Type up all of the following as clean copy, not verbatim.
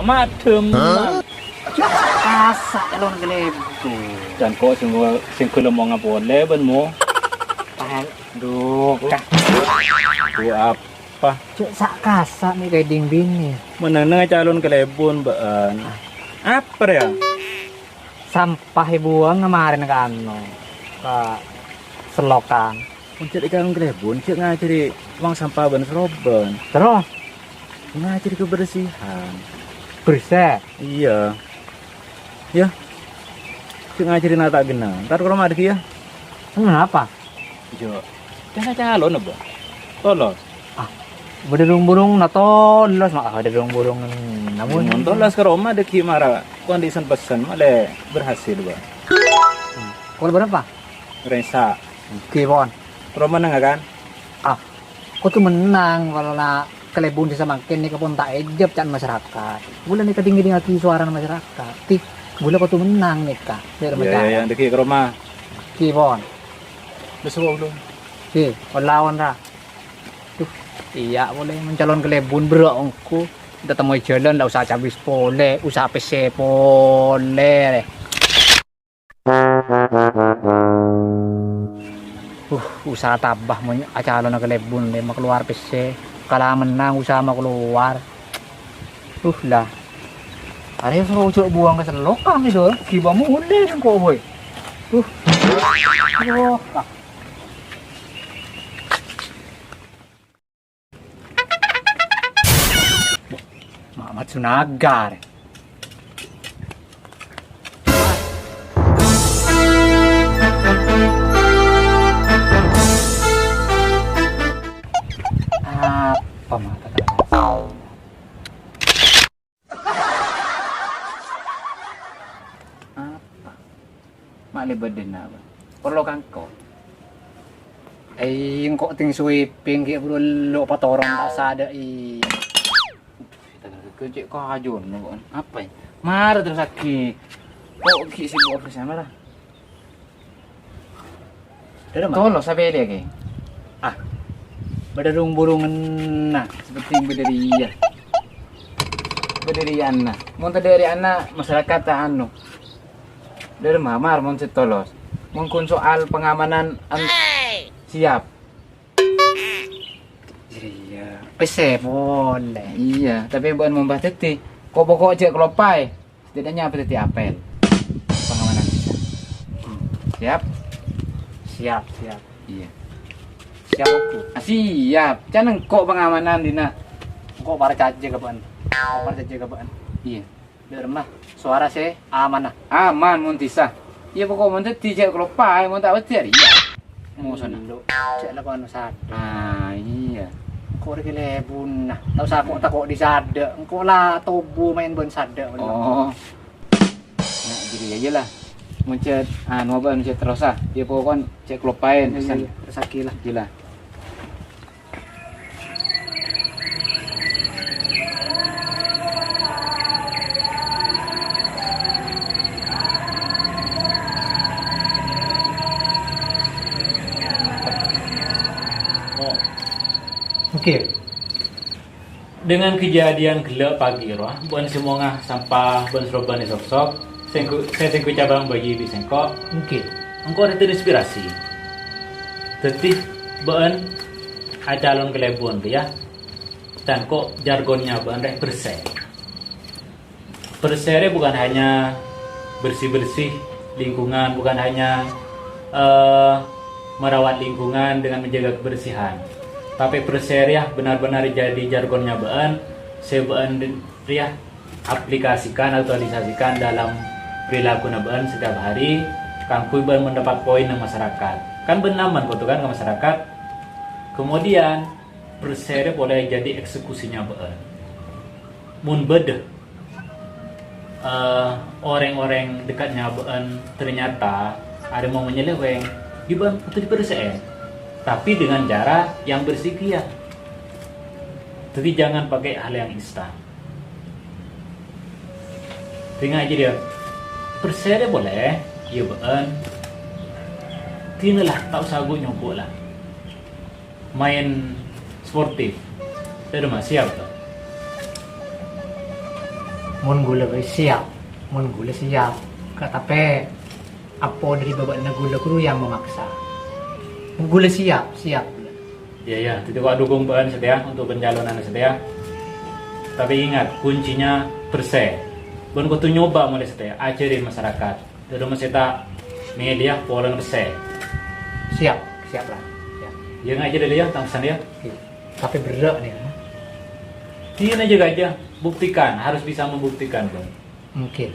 madem. Kasak calon kelebu. Dan kok sing gelem mau ngapole ben mo. Duh, kah. Ku apa? Cuk sak kasak nih kayak ding-ding nih. Menenang calon kelebon baan. Apa ya? Sampah buang kemarin ke ano. Ke selokan. Mencari calon kelebon, cek ngajari uang sampah ban seroban. Terus Ngajari kebersihan. bersih. Iya. Ya. Cek ngajari nata gena. Ntar kalau ada ya. Kenapa? Jo. Jangan calon apa? Tolong. Berderung-burung na tolos maka berderung-burung namun Tolos ke Roma ada kimara kondisi pesan malah berhasil ba. kalau berapa? Resa. Kibon. Roma nang kan? Kau tuh menang kalau na kelebun di semakin nih kepun tak ejep can masyarakat. Bulan nih ketinggi hati suara masyarakat. Ti, bulan kau tuh menang nih kak. Ya yang deki ke Roma. Kibon. Besok belum. Ki, lawan ra. Tuh, iya boleh mencalon kelebun berongku. Kita temui jalan, nggak usah cabis pole, usah PC pole. Usaha tabah mau calon kelebun deh, mau keluar PC. Kalau menang usaha mau keluar. Lah. Ada yang suruh buang ke selokan nih dong. Kibamu udah kok boy. Aduh. Muhammad Sunagar. Apa mata terasa? Apa? Mali badan apa? Perlu kan kau? Yung kok ting sweeping kayak bro lo patorong tak sada Kecik kajon kan? Apa ya? Marah terus sakit. Kok ki sibuk apa sih marah? Tolong sampai dia ke. berderung-burungan nah Seperti berdirian. Berdirian nah. Monta dari anak masyarakat tak anu. Dari mamar mau tolos. Mungkin soal pengamanan siap. iya PC boleh Iya, tapi bukan membahas teti. Kok pokok cek kelopai. Setidaknya apa teti apel. Pengamanan kita. Siap? siap Iya. siap aku Siap. Jangan kok pengamanan dina. kok para caje kapan Iya. biar mah suara saya aman nah Aman mun tisah. Iya pokok mun teti cek kelopai, mun tak betir. Iya. Mau sana. cek lah kono sadar Iya. kok ada kelebun nah tau sakok takok di sada engko lah tobu main bon sada Oh. Nah, jadi aja lah. Muncet anu apa muncet terus ah. Dia pokoknya cek kelopain pesan. rezeki lah Gila. oke Dengan kejadian gelap pagi roh, bukan semua sampah bukan seroban sok-sok, saya sengku cabang bagi di sengkok, oke engkau ada terinspirasi. Tetih bukan calon kelebon ya, dan kok jargonnya bukan rek bersih. Bersih bukan hanya bersih-bersih lingkungan, bukan hanya merawat lingkungan dengan menjaga kebersihan. Tapi perseria benar-benar jadi jargonnya bean, sebean ya aplikasikan atau aktualisasikan dalam perilaku bean setiap hari, kan kuiban mendapat poin ng masyarakat. Kan benaman kok kan ke masyarakat. Kemudian perseria boleh jadi eksekusinya bean. Mun beda orang-orang dekatnya bean ternyata ada mau menyeleweng, gimana betul dipersen. Tapi dengan cara yang bersedia. Jadi jangan pakai hal yang instan. Tinggal aja dia. Perseria boleh, iya bean. Tinalah tak usah gue nyogok lah. Main sportif. Saya udah siap tuh. Mun gula siap, mun gula siap. Tapi apa dari babak na gula kru yang memaksa. Mun gula siap. Ya, itu kok dukung bahan setia untuk pencalonan setia. Tapi ingat, kuncinya bersih. Bon kau tuh nyoba mulai setia, ajarin masyarakat. Dari masyarakat media pola bersih. Siap lah. Siap. Yang aja deh ya, tangsan ya. Tapi berat nih. Tin aja, buktikan, harus bisa membuktikan Bon. Mungkin.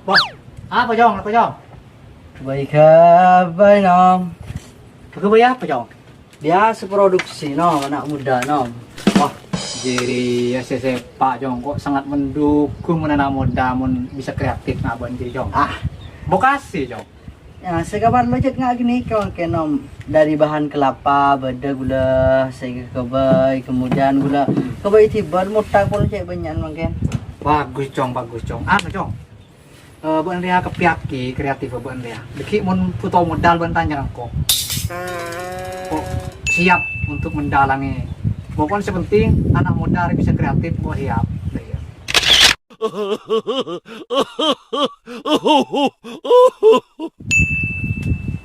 Wah, apa Jong? Baik baik nom. Bagaimana apa Jong? Biasa produksi nom, anak muda nom. Wah, jadi ya Pak Jong kok sangat mendukung anak muda mun bisa kreatif nak buat jadi Jong. Makasih Jong. Ya, sekabar lojek nggak gini kawan kenom dari bahan kelapa, beda gula, saya kebai, kemudian gula kebai tiba mutak pun cek banyak mungkin. Bagus Jong. Anu Jong. Bukan dia kepiaki kreatif bukan dia. Deki mun foto modal bukan tanya kok. Kok siap untuk mendalangi. Pokoknya sepenting anak muda bisa kreatif kok siap.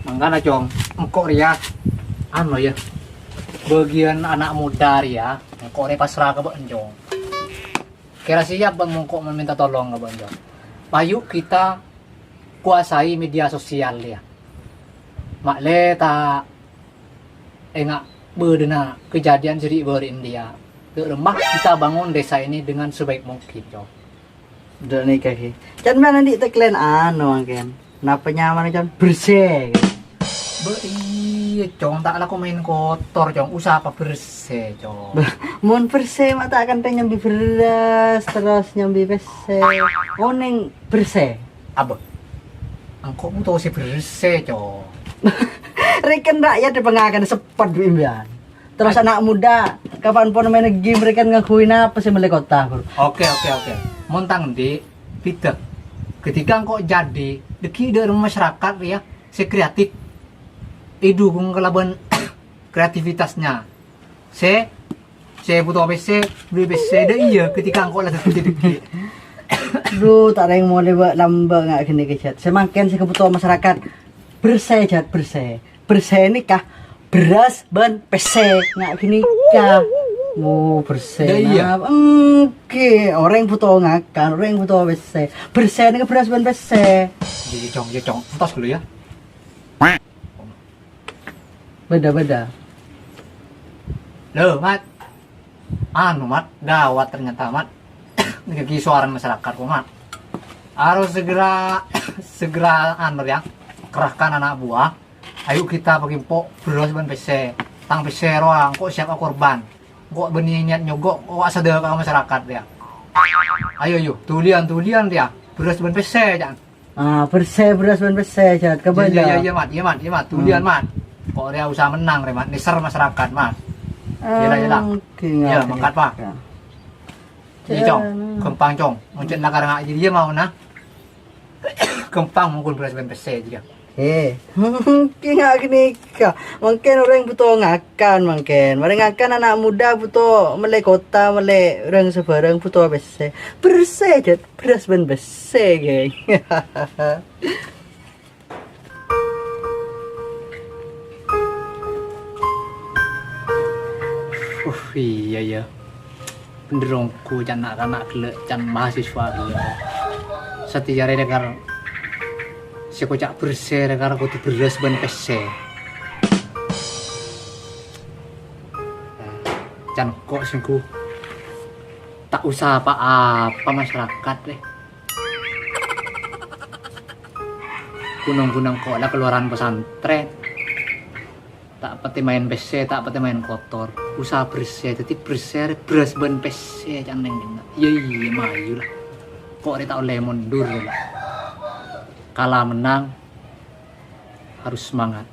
Mangga Jong, engkau ria anu ya. Bagian anak muda ria, engkau ria pasrah ke Bang Jong. Kira siap Bang engkau meminta tolong ke Bang Jong. Ayo kita kuasai media sosial ya. Makle tak enggak berdena kejadian jadi berin dia. Lemah kita bangun desa ini dengan sebaik mungkin Jong. Udah nih kaki. Can mana di teklen anu mungkin. Napa nyaman can bersih. Iya Jong, tak laku main kotor Jong. Usaha apa bersih Jong. Mun bersih mak tak akan nyambi beras terus nyambi bersih. Oh neng bersih. Apa? Engkau mau tahu si bersih Jong. Rekan rakyat di pengakan sepat bimbian. Terus anak muda kapanpun main game mereka ngakuin apa sih balik kota. Oke. Montang di tidak. Ketika engkau jadi deki dari masyarakat ya, si kreatif. Dukung kelaban kreativitasnya. Saya butuh PC, beli PC dah iya ketika engkau lagi deki. Duh, tak ada yang mau lewat lamba nggak gini kecat. Semakin saya kebutuhan masyarakat bersih cat bersih. Bersih ini kah beras ban PC nggak gini kah. Bersih. Iya. Oke, orang yang butuh ngakan, orang yang butuh bersih. Bersih ini beras ban PC. Jadi Jong, tos dulu ya. Beda. Loh, Mat. Mat, gawat ternyata, Mat. Ini kisuaran masyarakat kok, Mat. Harus segera ya, kerahkan anak buah. Ayo kita bagi pok beras ban PC. Tang PC roang, kok siapa korban. Kok berniat nyogok, kok sadar ke masyarakat ya. Ayo, tulian dia. Beras ban PC jangan. Bersih beras ban PC cat kebaca. Iya, Mat. Tulian, Mat. Kok dia usaha menang, Mat. Niser masyarakat, Mat. Yelah. Iya, mangkat, Pak. Jadi, Cong. Kempang, Cong. Muncul nakar ngak jadi dia mau nah. Kempang mungkin beras ban PC juga. Mungkin nggak gini kah? Mungkin orang yang butuh ngakan mungkin. Mereka ngakan anak muda butuh melek kota, melek orang sebarang butuh bersih. Bersih jet, beras ban bersih, geng. Iya. Penderongku can anak gelek can mahasiswa gelek. Setiare dekar si kocak bersih dekar kudu beras ban PC. Can kok singku tak usah apa-apa masyarakat deh. Gunung-gunung kok lah keluaran pesantren. Tak pati main PC, tak pati main kotor. Usaha bersih, jadi bersih beras ban PC caneng. Iya mayu lah. Kok dia tak oleh mundur lah. kalah menang harus semangat.